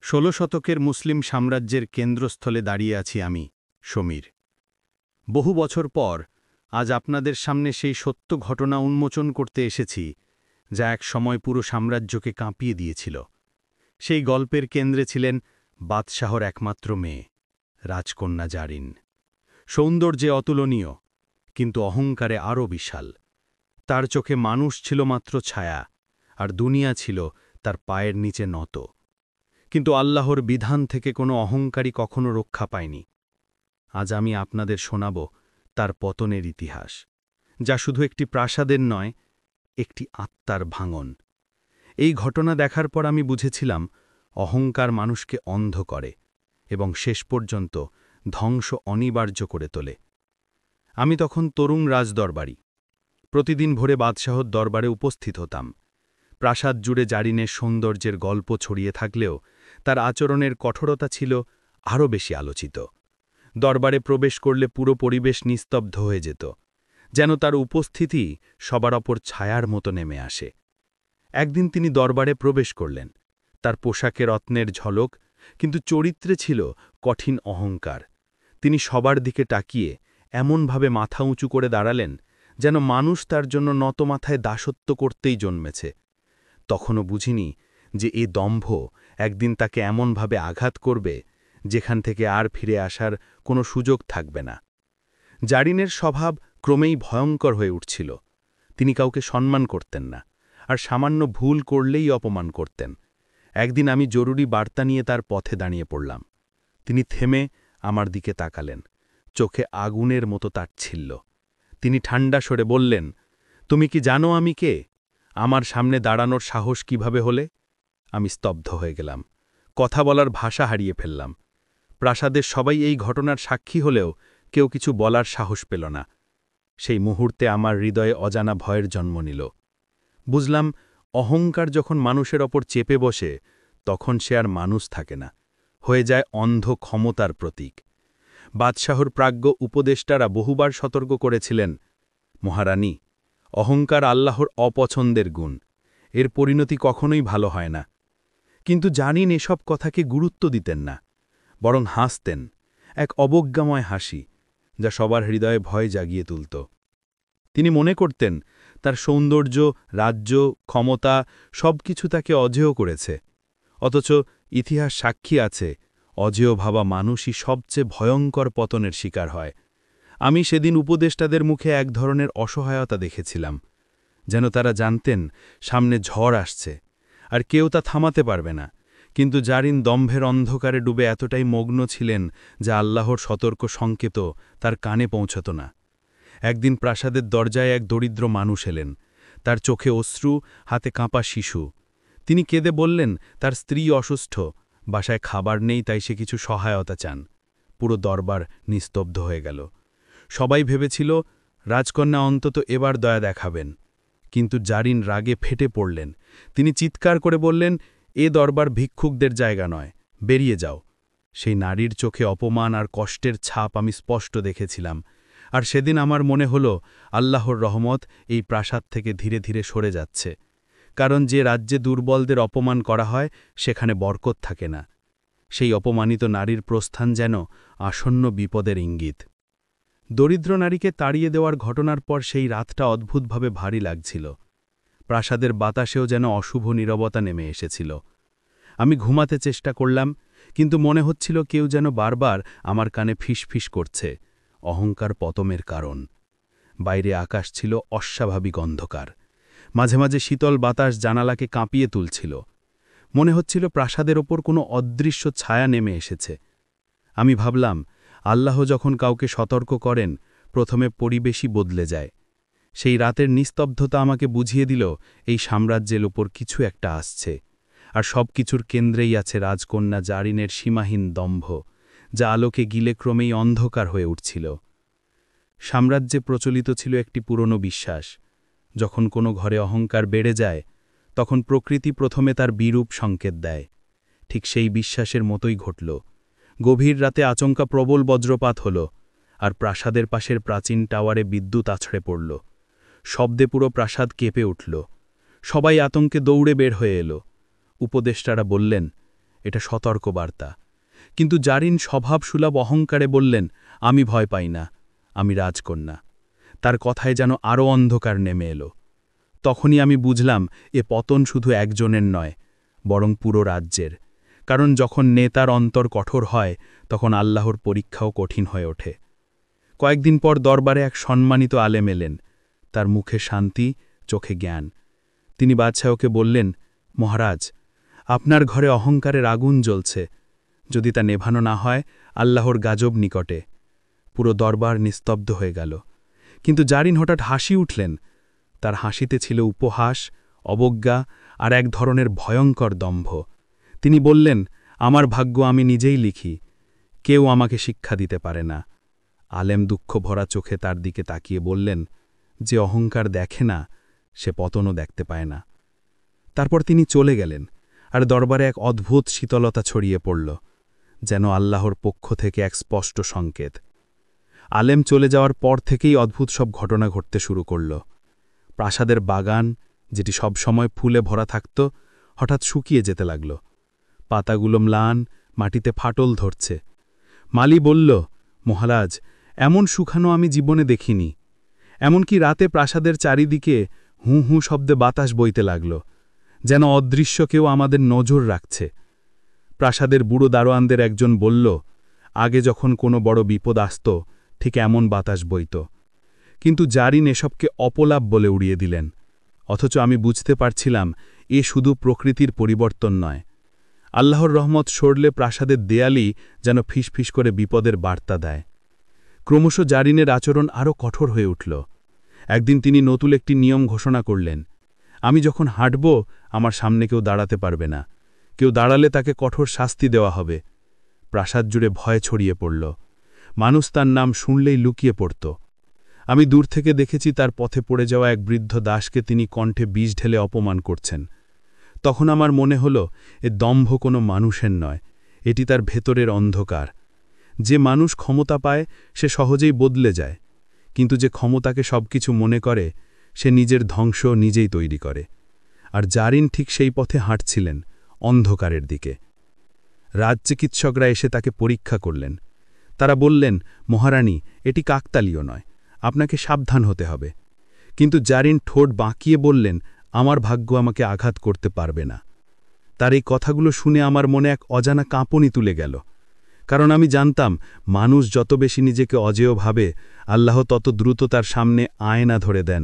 ১৬ শতকের মুসলিম সাম্রাজ্যের কেন্দ্রস্থলে দাঁড়িয়ে আছি আমি, সমীর। বহু বছর পর আজ আপনাদের সামনে সেই সত্য ঘটনা উন্মোচন করতে এসেছি, যা এক সময় পুরো সাম্রাজ্যকে কাঁপিয়ে দিয়েছিল। সেই গল্পের কেন্দ্রে ছিলেন বাদশাহর একমাত্র মেয়ে, রাজকন্যা জারিন। সৌন্দর্যে অতুলনীয়, কিন্তু অহংকারে আরও বিশাল। তার চোখে মানুষ ছিল মাত্র ছায়া, আর দুনিয়া ছিল তার পায়ের নিচে নত। কিন্তু আল্লাহর বিধান থেকে কোনো অহংকারী কখনো রক্ষা পায়নি। আজ আমি আপনাদের শোনাব তার পতনের ইতিহাস, যা শুধু একটি প্রাসাদের নয়, একটি আত্মার ভাঙন। এই ঘটনা দেখার পর আমি বুঝেছিলাম অহংকার মানুষকে অন্ধ করে এবং শেষ পর্যন্ত ধ্বংস অনিবার্য করে তোলে। আমি তখন তরুণ রাজদরবারি। প্রতিদিন ভোরে বাদশাহর দরবারে উপস্থিত হতাম। প্রাসাদ জুড়ে জারিনের সৌন্দর্যের গল্প ছড়িয়ে থাকলেও তার আচরণের কঠোরতা ছিল আরও বেশি আলোচিত। দরবারে প্রবেশ করলে পুরো পরিবেশ নিস্তব্ধ হয়ে যেত, যেন তার উপস্থিতি সবার ওপর ছায়ার মতো নেমে আসে। একদিন তিনি দরবারে প্রবেশ করলেন। তার পোশাকে রত্নের ঝলক, কিন্তু চরিত্রে ছিল কঠিন অহংকার। তিনি সবার দিকে তাকিয়ে এমনভাবে মাথা উঁচু করে দাঁড়ালেন, যেন মানুষ তার জন্য নত মাথায় দাসত্ব করতেই জন্মেছে। তখনও বুঝিনি যে এ দম্ভ একদিন তাকে এমনভাবে আঘাত করবে, যেখান থেকে আর ফিরে আসার কোনো সুযোগ থাকবে না। জারিনের স্বভাব ক্রমেই ভয়ঙ্কর হয়ে উঠছিল। তিনি কাউকে সম্মান করতেন না, আর সামান্য ভুল করলেই অপমান করতেন। একদিন আমি জরুরি বার্তা নিয়ে তার পথে দাঁড়িয়ে পড়লাম। তিনি থেমে আমার দিকে তাকালেন, চোখে আগুনের মতো তাচ্ছিল্য। তিনি ঠান্ডা স্বরে বললেন, তুমি কি জানো আমি কে? আমার সামনে দাঁড়ানোর সাহস কিভাবে হলে? আমি স্তব্ধ হয়ে গেলাম, কথা বলার ভাষা হারিয়ে ফেললাম। প্রাসাদের সবাই এই ঘটনার সাক্ষী হলেও কেউ কিছু বলার সাহস পেল না। সেই মুহূর্তে আমার হৃদয়ে অজানা ভয়ের জন্ম নিল। বুঝলাম, অহংকার যখন মানুষের ওপর চেপে বসে, তখন সে আর মানুষ থাকে না, হয়ে যায় অন্ধ ক্ষমতার প্রতীক। বাদশাহর প্রাজ্ঞ উপদেষ্টারা বহুবার সতর্ক করেছিলেন, মহারানী, অহংকার আল্লাহর অপছন্দের গুণ, এর পরিণতি কখনোই ভালো হয় না। কিন্তু জানিন এসব কথাকে গুরুত্ব দিতেন না, বরং হাসতেন, এক অবজ্ঞাময় হাসি, যা সবার হৃদয়ে ভয় জাগিয়ে তুলত। তিনি মনে করতেন তার সৌন্দর্য, রাজ্য, ক্ষমতা সবকিছু তাকে অজেয় করেছে। অথচ ইতিহাস সাক্ষী আছে, অজেয় ভাবা মানুষই সবচেয়ে ভয়ঙ্কর পতনের শিকার হয়। আমি সেদিন উপদেষ্টাদের মুখে এক ধরনের অসহায়তা দেখেছিলাম, যেন তারা জানতেন সামনে ঝড় আসছে, আর কেউ তা থামাতে পারবে না। কিন্তু জারিন দম্ভের অন্ধকারে ডুবে এতটাই মগ্ন ছিলেন যা আল্লাহর সতর্ক সংকেত তার কানে পৌঁছত না। একদিন প্রাসাদের দরজায় এক দরিদ্র মানুষ এলেন, তার চোখে অশ্রু, হাতে কাঁপা শিশু। তিনি কেঁদে বললেন তার স্ত্রী অসুস্থ, বাসায় খাবার নেই, তাই সে কিছু সহায়তা চান। পুরো দরবার নিস্তব্ধ হয়ে গেল। সবাই ভেবেছিল রাজকন্যা অন্তত এবার দয়া দেখাবেন। কিন্তু জারিন রাগে ফেটে পড়লেন। তিনি চিৎকার করে বললেন, এ দরবার ভিক্ষুকদের জায়গা নয়, বেরিয়ে যাও। সেই নারীর চোখে অপমান আর কষ্টের ছাপ আমি স্পষ্ট দেখেছিলাম। আর সেদিন আমার মনে হল আল্লাহর রহমত এই প্রাসাদ থেকে ধীরে ধীরে সরে যাচ্ছে। কারণ যে রাজ্যে দুর্বলদের অপমান করা হয়, সেখানে বরকত থাকে না। সেই অপমানিত নারীর প্রস্থান যেন আসন্ন বিপদের ইঙ্গিত। দরিদ্র নারীকে তাড়িয়ে দেওয়ার ঘটনার পর সেই রাতটা অদ্ভুতভাবে ভারী লাগছিল। প্রাসাদের বাতাসেও যেন অশুভ নীরবতা নেমে এসেছিল। আমি ঘুমাতে চেষ্টা করলাম, কিন্তু মনে হচ্ছিল কেউ যেন বারবার আমার কানে ফিসফিস করছে, অহংকার পতনের কারণ। বাইরে আকাশ ছিল অস্বাভাবিক অন্ধকার। মাঝে মাঝে শীতল বাতাস জানালাকে কাঁপিয়ে তুলছিল। মনে হচ্ছিল প্রাসাদের ওপর কোনো অদৃশ্য ছায়া নেমে এসেছে। আমি ভাবলাম, আল্লাহ যখন কাউকে সতর্ক করেন, প্রথমে পরিবেশই বদলে যায়। সেই রাতের নিস্তব্ধতা আমাকে বুঝিয়ে দিল এই সাম্রাজ্যের ওপর কিছু একটা আসছে, আর সব কিছুর কেন্দ্রেই আছে রাজকন্যা জারিনের সীমাহীন দম্ভ, যা আলোকে গিলে ক্রমেই অন্ধকার হয়ে উঠছিল। সাম্রাজ্যে প্রচলিত ছিল একটি পুরনো বিশ্বাস, যখন কোনো ঘরে অহংকার বেড়ে যায়, তখন প্রকৃতি প্রথমে তার বিরূপ সংকেত দেয়। ঠিক সেই বিশ্বাসের মতোই ঘটল। গভীর রাতে আচমকা প্রবল বজ্রপাত হল, আর প্রাসাদের পাশের প্রাচীন টাওয়ারে বিদ্যুৎ আছড়ে পড়ল। শব্দে পুরো প্রাসাদ কেঁপে উঠল। সবাই আতঙ্কে দৌড়ে বের হয়ে এলো। উপদেষ্টারা বললেন, এটা সতর্কবার্তা। কিন্তু জারিন স্বভাবসুলভ অহংকারে বললেন, আমি ভয় পাই না, আমি রাজকন্যা। তার কথায় যেন আরও অন্ধকার নেমে এলো। তখনই আমি বুঝলাম এ পতন শুধু একজনের নয়, বরং পুরো রাজ্যের। কারণ যখন নেতার অন্তর কঠোর হয় তখন আল্লাহর পরীক্ষাও কঠিন হয়ে ওঠে। কয়েকদিন পর দরবারে এক সম্মানিত আলেম এলেন। তার মুখে শান্তি, চোখে জ্ঞান। তিনি বাদশাহকে বললেন, মহারাজ, আপনার ঘরে অহংকারের আগুন জ্বলছে। যদি তা নেভানো না হয়, আল্লাহর গাজব নিকটে। পুরো দরবার নিস্তব্ধ হয়ে গেল। কিন্তু জারিন হঠাৎ হাসি উঠলেন। তার হাসিতে ছিল উপহাস, অবজ্ঞা আর এক ধরনের ভয়ঙ্কর দম্ভ। তিনি বললেন, আমার ভাগ্য আমি নিজেই লিখি, কেউ আমাকে শিক্ষা দিতে পারে না। আলেম দুঃখ ভরা চোখে তার দিকে তাকিয়ে বললেন, যে অহংকার দেখে না, সে পতনও দেখতে পায় না। তারপর তিনি চলে গেলেন, আর দরবারে এক অদ্ভুত শীতলতা ছড়িয়ে পড়ল, যেন আল্লাহর পক্ষ থেকে এক স্পষ্ট সংকেত। আলেম চলে যাওয়ার পর থেকেই অদ্ভুত সব ঘটনা ঘটতে শুরু করল। প্রাসাদের বাগান, যেটি সব সময় ফুলে ভরা থাকত, হঠাৎ শুকিয়ে যেতে লাগল। পাতাগুলো ম্লান, মাটিতে ফাটল ধরছে। মালি বলল, মহারাজ, এমন শুকানো আমি জীবনে দেখিনি। এমনকি রাতে প্রাসাদের চারিদিকে হু হু শব্দে বাতাস বইতে লাগল, যেন অদৃশ্য কেউ আমাদের নজর রাখছে। প্রাসাদের বুড়ো দারোয়ানদের একজন বলল, আগে যখন কোনো বড় বিপদ আসত, ঠিক এমন বাতাস বইত। কিন্তু জারিন এসবকে অপলাপ বলে উড়িয়ে দিলেন। অথচ আমি বুঝতে পারছিলাম, এ শুধু প্রকৃতির পরিবর্তন নয়। আল্লাহর রহমত সরলে প্রাসাদের দেয়ালই যেন ফিসফিস করে বিপদের বার্তা দেয়। ক্রমশ জারিনের আচরণ আরও কঠোর হয়ে উঠল। একদিন তিনি নতুন একটি নিয়ম ঘোষণা করলেন, আমি যখন হাঁটব, আমার সামনে কেউ দাঁড়াতে পারবে না। কেউ দাঁড়ালে তাকে কঠোর শাস্তি দেওয়া হবে। প্রাসাদ জুড়ে ভয় ছড়িয়ে পড়ল। মানুষ তার নাম শুনলেই লুকিয়ে পড়ত। আমি দূর থেকে দেখেছি তার পথে পড়ে যাওয়া এক বৃদ্ধ দাসকে তিনি কণ্ঠে বিষ ঢেলে অপমান করছেন। তখন আমার মনে হল, এ দম্ভ কোনো মানুষের নয়, এটি তার ভেতরের অন্ধকার। যে মানুষ ক্ষমতা পায় সে সহজেই বদলে যায়, কিন্তু যে ক্ষমতাকে সবকিছু মনে করে সে নিজের ধ্বংস নিজেই তৈরি করে। আর জারিন ঠিক সেই পথে হাঁটছিলেন, অন্ধকারের দিকে। রাজচিকিৎসকরা এসে তাকে পরীক্ষা করলেন। তারা বললেন, মহারানী, এটি কাকতালীয় নয়, আপনাকে সাবধান হতে হবে। কিন্তু জারিন ঠোঁট বাঁকিয়ে বললেন, আমার ভাগ্য আমাকে আঘাত করতে পারবে না। তার এই কথাগুলো শুনে আমার মনে এক অজানা কাঁপনি তুলে গেল। কারণ আমি জানতাম, মানুষ যত বেশি নিজেকে অজেয় ভাবে, আল্লাহ তত দ্রুত তার সামনে আয়না ধরে দেন।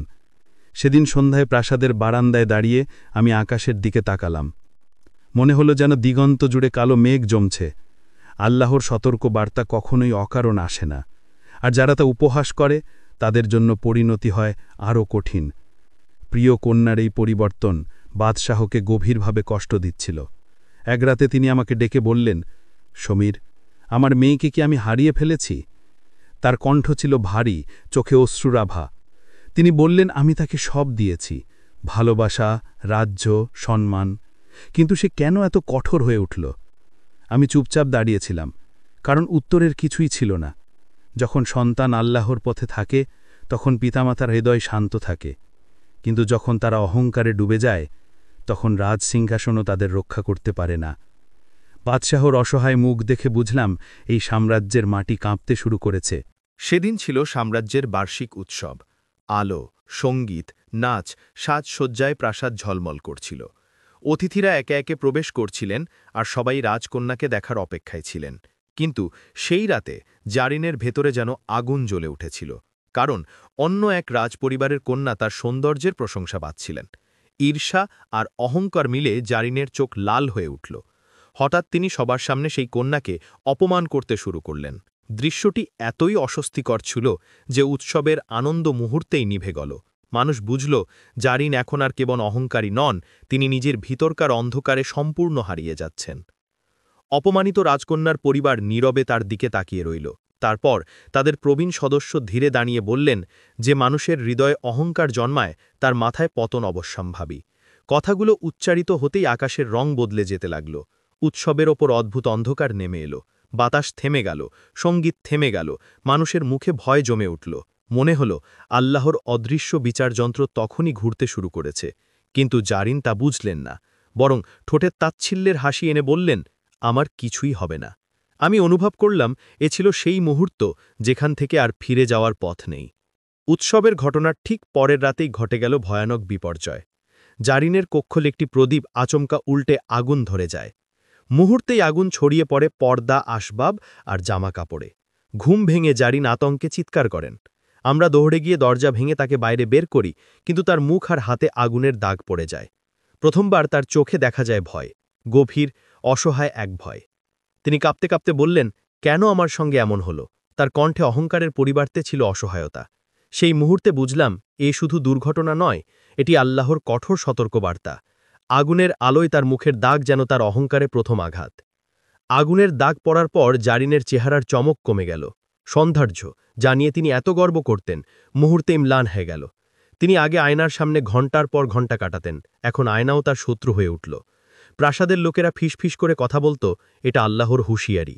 সেদিন সন্ধ্যায় প্রাসাদের বারান্দায় দাঁড়িয়ে আমি আকাশের দিকে তাকালাম। মনে হলো যেন দিগন্ত জুড়ে কালো মেঘ জমছে। আল্লাহর সতর্ক বার্তা কখনোই অকারণ আসে না, আর যারা তা উপহাস করে তাদের জন্য পরিণতি হয় আরও কঠিন। প্রিয় কন্যার এই পরিবর্তন বাদশাহকে গভীরভাবে কষ্ট দিচ্ছিল। এক রাতে তিনি আমাকে ডেকে বললেন, সমীর, আমার মেয়েকে কি আমি হারিয়ে ফেলেছি? তার কণ্ঠ ছিল ভারী, চোখে অশ্রুরাভা। তিনি বললেন, আমি তাকে সব দিয়েছি, ভালোবাসা, রাজ্য, সম্মান। কিন্তু সে কেন এত কঠোর হয়ে উঠল? আমি চুপচাপ দাঁড়িয়েছিলাম, কারণ উত্তরের কিছুই ছিল না। যখন সন্তান আল্লাহর পথে থাকে তখন পিতামাতার হৃদয় শান্ত থাকে, কিন্তু যখন তারা অহংকারে ডুবে যায় তখন রাজসিংহাসনও তাদের রক্ষা করতে পারে না। বাদশাহর অসহায় মুখ দেখে বুঝলাম, এই সাম্রাজ্যের মাটি কাঁপতে শুরু করেছে। সেদিন ছিল সাম্রাজ্যের বার্ষিক উৎসব। আলো, সঙ্গীত, নাচ, সাজসজ্জায় প্রাসাদ ঝলমল করছিল। অতিথিরা একে একে প্রবেশ করছিলেন, আর সবাই রাজকন্যাকে দেখার অপেক্ষায় ছিলেন। কিন্তু সেই রাতে জারিনের ভেতরে যেন আগুন জ্বলে উঠেছিল, কারণ অন্য এক রাজপরিবারের কন্যা তার সৌন্দর্যের প্রশংসা পাচ্ছিলেন। ঈর্ষা আর অহংকার মিলে জারিনের চোখ লাল হয়ে উঠল। হঠাৎ তিনি সবার সামনে সেই কন্যাকে অপমান করতে শুরু করলেন। দৃশ্যটি এতই অস্বস্তিকর ছিল যে উৎসবের আনন্দ মুহূর্তেই নিভে গেল। মানুষ বুঝল, জারিন এখন আর কেবল অহংকারী নন, তিনি নিজের ভিতরকার অন্ধকারে সম্পূর্ণ হারিয়ে যাচ্ছেন। অপমানিত রাজকন্যার পরিবার নীরবে তার দিকে তাকিয়ে রইল। তারপর তাদের প্রবীণ সদস্য ধীরে দাঁড়িয়ে বললেন, যে মানুষের হৃদয়ে অহংকার জন্মায় তার মাথায় পতন অবশ্যম্ভাবী। কথাগুলো উচ্চারিত হতেই আকাশের রং বদলে যেতে লাগল। উৎসবের ওপর অদ্ভুত অন্ধকার নেমে এলো। বাতাস থেমে গেল, সঙ্গীত থেমে গেল, মানুষের মুখে ভয় জমে উঠল। মনে হল আল্লাহর অদৃশ্য বিচারযন্ত্র তখনই ঘুরতে শুরু করেছে। কিন্তু জারিন তা বুঝলেন না, বরং ঠোঁটের তাচ্ছিল্যের হাসি এনে বললেন, আমার কিছুই হবে না। আমি অনুভব করলাম এ ছিল সেই মুহূর্ত যেখান থেকে আর ফিরে যাওয়ার পথ নেই। উৎসবের ঘটনার ঠিক পরের রাতেই ঘটে গেল ভয়ানক বিপর্যয়। জারিনের কক্ষে একটি প্রদীপ আচমকা উল্টে আগুন ধরে যায়। মুহূর্তেই আগুন ছড়িয়ে পড়ে পর্দা, আসবাব আর জামা কাপড়ে। ঘুম ভেঙে জারিন আতঙ্কে চিৎকার করেন। আমরা দৌড়ে গিয়ে দরজা ভেঙে তাকে বাইরে বের করি, কিন্তু তার মুখ আর হাতে আগুনের দাগ পড়ে যায়। প্রথমবার তার চোখে দেখা যায় ভয়, গভীর, অসহায় এক ভয়। তিনি কাঁপতে কাঁপতে বললেন, কেন আমার সঙ্গে এমন হলো? তার কণ্ঠে অহংকারের পরিবর্তে ছিল অসহায়তা। সেই মুহূর্তে বুঝলাম, এ শুধু দুর্ঘটনা নয়, এটি আল্লাহর কঠোর সতর্কবার্তা। আগুনের আলোয় তার মুখের দাগ যেন তার অহংকারে প্রথম আঘাত। আগুনের দাগ পড়ার পর জারিনের চেহারার চমক কমে গেল। সৌন্দর্য, যা নিয়ে তিনি এত গর্ব করতেন, মুহূর্তে ম্লান হয়ে গেল। তিনি আগে আয়নার সামনে ঘণ্টার পর ঘণ্টা কাটাতেন, এখন আয়নাও তার শত্রু হয়ে উঠল। প্রাসাদের লোকেরা ফিসফিস করে কথা বলতো, এটা আল্লাহর হুঁশিয়ারি।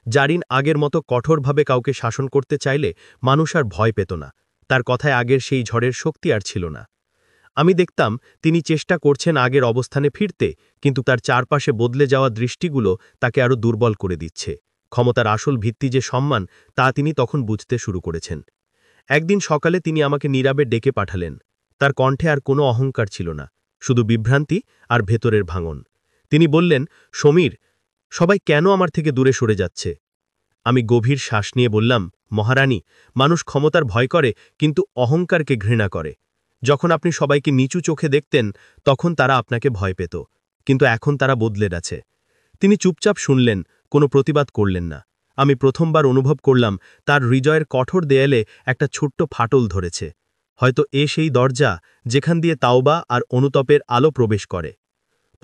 জারিন আগের মতো কঠোরভাবে কাউকে শাসন করতে চাইলে মানুষ আর ভয় পেত না। তার কথায় আগের সেই ঝড়ের শক্তি আর ছিল না। আমি দেখতাম তিনি চেষ্টা করছেন আগের অবস্থানে ফিরতে, কিন্তু তার চারপাশে বদলে যাওয়া দৃষ্টিগুলো তাকে আরও দুর্বল করে দিচ্ছে। ক্ষমতার আসল ভিত্তি যে সম্মান, তা তিনি তখন বুঝতে শুরু করেছেন। একদিন সকালে তিনি আমাকে নীরবে ডেকে পাঠালেন। তার কণ্ঠে আর কোনো অহংকার ছিল না, শুধু বিভ্রান্তি আর ভেতরের ভাঙন। তিনি বললেন, সমীর, সবাই কেন আমার থেকে দূরে সরে যাচ্ছে? আমি গভীর শ্বাস নিয়ে বললাম, মহারানী, মানুষ ক্ষমতার ভয় করে, কিন্তু অহংকারকে ঘৃণা করে। যখন আপনি সবাইকে নিচু চোখে দেখতেন, তখন তারা আপনাকে ভয় পেত, কিন্তু এখন তারা বদলে গেছে। তিনি চুপচাপ শুনলেন, কোনো প্রতিবাদ করলেন না। আমি প্রথমবার অনুভব করলাম তার হৃদয়ের কঠোর দেয়ালে একটা ছোট্ট ফাটল ধরেছে। হয়তো সেই দরজা যেখান দিয়ে তাওবা আর অনুতপের আলো প্রবেশ করে।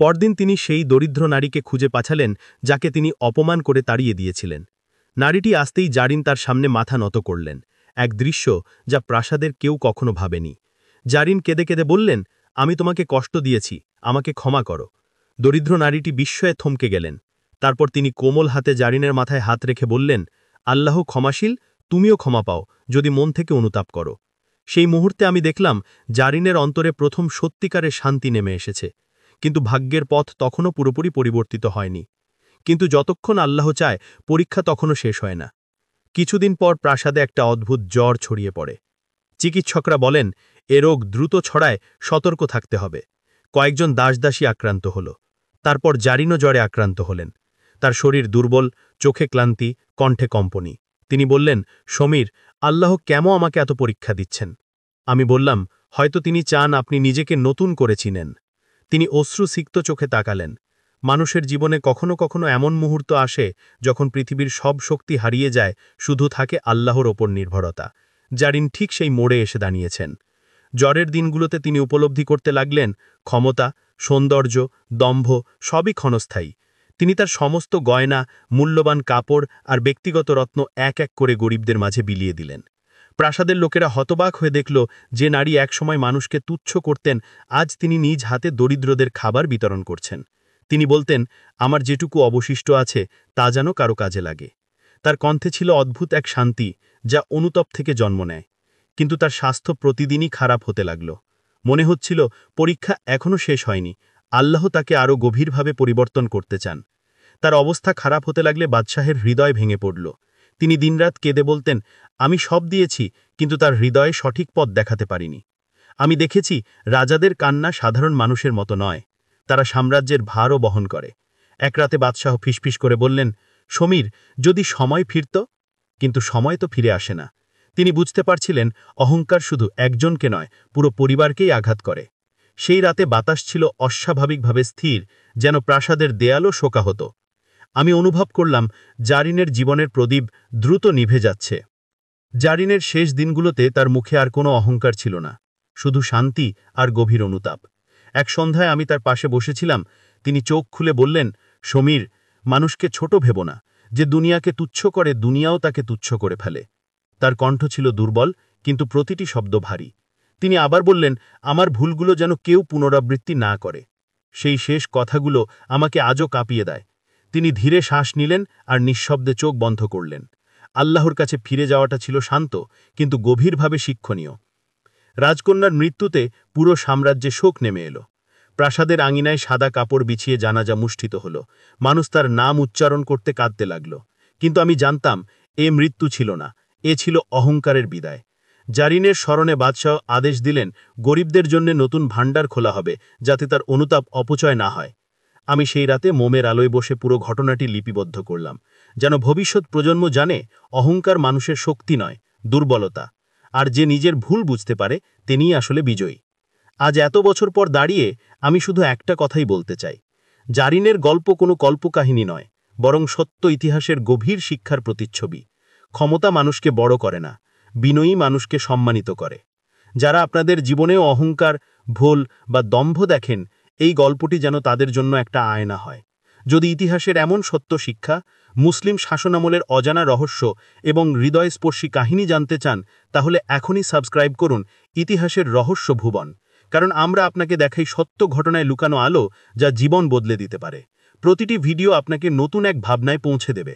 পরদিন তিনি সেই দরিদ্র নারীকে খুঁজে পাঠালেন, যাকে তিনি অপমান করে তাড়িয়ে দিয়েছিলেন। নারীটি আসতেই জারিন তার সামনে মাথা নত করলেন, এক দৃশ্য যা প্রাসাদের কেউ কখনো ভাবেনি। জারিন কেঁদে কেঁদে বললেন, আমি তোমাকে কষ্ট দিয়েছি, আমাকে ক্ষমা করো। দরিদ্র নারীটি বিস্ময়ে থমকে গেলেন। তারপর তিনি কোমল হাতে জারিনের মাথায় হাত রেখে বললেন, আল্লাহ ক্ষমাশীল, তুমিও ক্ষমা পাও, যদি মন থেকে অনুতাপ করো। সেই মুহূর্তে আমি দেখলাম জারিনের অন্তরে প্রথম সত্যিকারের শান্তি নেমে এসেছে। কিন্তু ভাগ্যের পথ তখনও পুরোপুরি পরিবর্তিত হয়নি। কিন্তু যতক্ষণ আল্লাহ চায়, পরীক্ষা তখনও শেষ হয় না। কিছুদিন পর প্রাসাদে একটা অদ্ভুত জ্বর ছড়িয়ে পড়ে। চিকিৎসকরা বলেন, এ রোগ দ্রুত ছড়ায়, সতর্ক থাকতে হবে। কয়েকজন দাসদাসী আক্রান্ত হল। তারপর জারিনও জ্বরে আক্রান্ত হলেন। তার শরীর দুর্বল, চোখে ক্লান্তি, কণ্ঠে কম্পনি। তিনি বললেন, সমীর, আল্লাহ কেন আমাকে এত পরীক্ষা দিচ্ছেন? আমি বললাম, হয়তো তিনি চান আপনি নিজেকে নতুন করে চিনেন। তিনি অশ্রুসিক্ত চোখে তাকালেন। মানুষের জীবনে কখনো কখনো এমন মুহূর্ত আসে যখন পৃথিবীর সব শক্তি হারিয়ে যায়, শুধু থাকে আল্লাহর ওপর নির্ভরতা। জারিন ঠিক সেই মোড়ে এসে দাঁড়িয়েছেন। জ্বরের দিনগুলোতে তিনি উপলব্ধি করতে লাগলেন, ক্ষমতা, সৌন্দর্য, দম্ভ সবই ক্ষণস্থায়ী। তিনি তার সমস্ত গয়না, মূল্যবান কাপড় আর ব্যক্তিগত রত্ন এক এক করে গরিবদের মাঝে বিলিয়ে দিলেন। প্রাসাদের লোকেরা হতবাক হয়ে দেখল, যে নারী একসময় মানুষকে তুচ্ছ করতেন, আজ তিনি নিজ হাতে দরিদ্রদের খাবার বিতরণ করছেন। তিনি বলতেন, আমার যেটুকু অবশিষ্ট আছে তা যেন কারো কাজে লাগে। তার কণ্ঠে ছিল অদ্ভুত এক শান্তি, যা অনুতপ থেকে জন্ম নেয়। কিন্তু তার স্বাস্থ্য প্রতিদিনই খারাপ হতে লাগল। মনে হচ্ছিল পরীক্ষা এখনও শেষ হয়নি, আল্লাহ তাকে আরও গভীরভাবে পরিবর্তন করতে চান। তার অবস্থা খারাপ হতে লাগলে বাদশাহের হৃদয় ভেঙে পড়ল। তিনি দিনরাত কেঁদে বলতেন, আমি সব দিয়েছি, কিন্তু তার হৃদয়ে সঠিক পথ দেখাতে পারিনি। আমি দেখেছি রাজাদের কান্না সাধারণ মানুষের মতো নয়, তারা সাম্রাজ্যের ভারও বহন করে। এক রাতে বাদশাহ ফিসফিস করে বললেন, সমীর, যদি সময় ফিরত। কিন্তু সময় তো ফিরে আসে না। তিনি বুঝতে পারছিলেন অহংকার শুধু একজনকে নয়, পুরো পরিবারকেই আঘাত করে। সেই রাতে বাতাস ছিল অস্বাভাবিকভাবে স্থির, যেন প্রাসাদের দেয়ালও শোকাহত। আমি অনুভব করলাম জারিনের জীবনের প্রদীপ দ্রুত নিভে যাচ্ছে। জারিনের শেষ দিনগুলোতে তার মুখে আর কোনো অহংকার ছিল না, শুধু শান্তি আর গভীর অনুতাপ। এক সন্ধ্যায় আমি তার পাশে বসেছিলাম। তিনি চোখ খুলে বললেন, সমীর, মানুষকে ছোট ভেবো না। যে দুনিয়াকে তুচ্ছ করে, দুনিয়াও তাকে তুচ্ছ করে ফেলে। তার কণ্ঠ ছিল দুর্বল, কিন্তু প্রতিটি শব্দ ভারী। তিনি আবার বললেন, আমার ভুলগুলো যেন কেউ পুনরাবৃত্তি না করে। সেই শেষ কথাগুলো আমাকে আজও কাঁপিয়ে দেয়। তিনি ধীরে শ্বাস নিলেন আর নিঃশব্দে চোখ বন্ধ করলেন। আল্লাহর কাছে ফিরে যাওয়াটা ছিল শান্ত, কিন্তু গভীরভাবে শিক্ষণীয়। রাজকন্যার মৃত্যুতে পুরো সাম্রাজ্যে শোক নেমে এলো। প্রাসাদের আঙিনায় সাদা কাপড় বিছিয়ে জানাজা মুষ্ঠিত হল। মানুষ তার নাম উচ্চারণ করতে কাঁদতে লাগল। কিন্তু আমি জানতাম এ মৃত্যু ছিল না, এ ছিল অহংকারের বিদায়। জারিনের স্মরণে বাদশাহ আদেশ দিলেন গরিবদের জন্য নতুন ভাণ্ডার খোলা হবে, যাতে তার অনুতাপ অপচয় না হয়। আমি সেই রাতে মোমের আলোয় বসে পুরো ঘটনাটি লিপিবদ্ধ করলাম, যেন ভবিষ্যৎ প্রজন্ম জানে অহংকার মানুষের শক্তি নয়, দুর্বলতা। আর যে নিজের ভুল বুঝতে পারে তিনিই আসলে বিজয়ী। আজ এত বছর পর দাঁড়িয়ে আমি শুধু একটা কথাই বলতে চাই, জারিনের গল্প কোনো কল্পকাহিনী নয়, বরং সত্য ইতিহাসের গভীর শিক্ষার প্রতিচ্ছবি। ক্ষমতা মানুষকে বড় করে না, বিনয়ী মানুষকে সম্মানিত করে। যারা আপনাদের জীবনেও অহংকার, ভুল বা দম্ভ দেখেন, এই গল্পটি যেন তাদের জন্য একটা আয়না হয়। যদি ইতিহাসের এমন সত্য শিক্ষা, মুসলিম শাসনামলের অজানা রহস্য এবং হৃদয়স্পর্শী কাহিনী জানতে চান, তাহলে এখনই সাবস্ক্রাইব করুন ইতিহাসের রহস্য ভুবন। কারণ আমরা আপনাকে দেখাই সত্য ঘটনায় লুকানো আলো, যা জীবন বদলে দিতে পারে। প্রতিটি ভিডিও আপনাকে নতুন এক ভাবনায় পৌঁছে দেবে।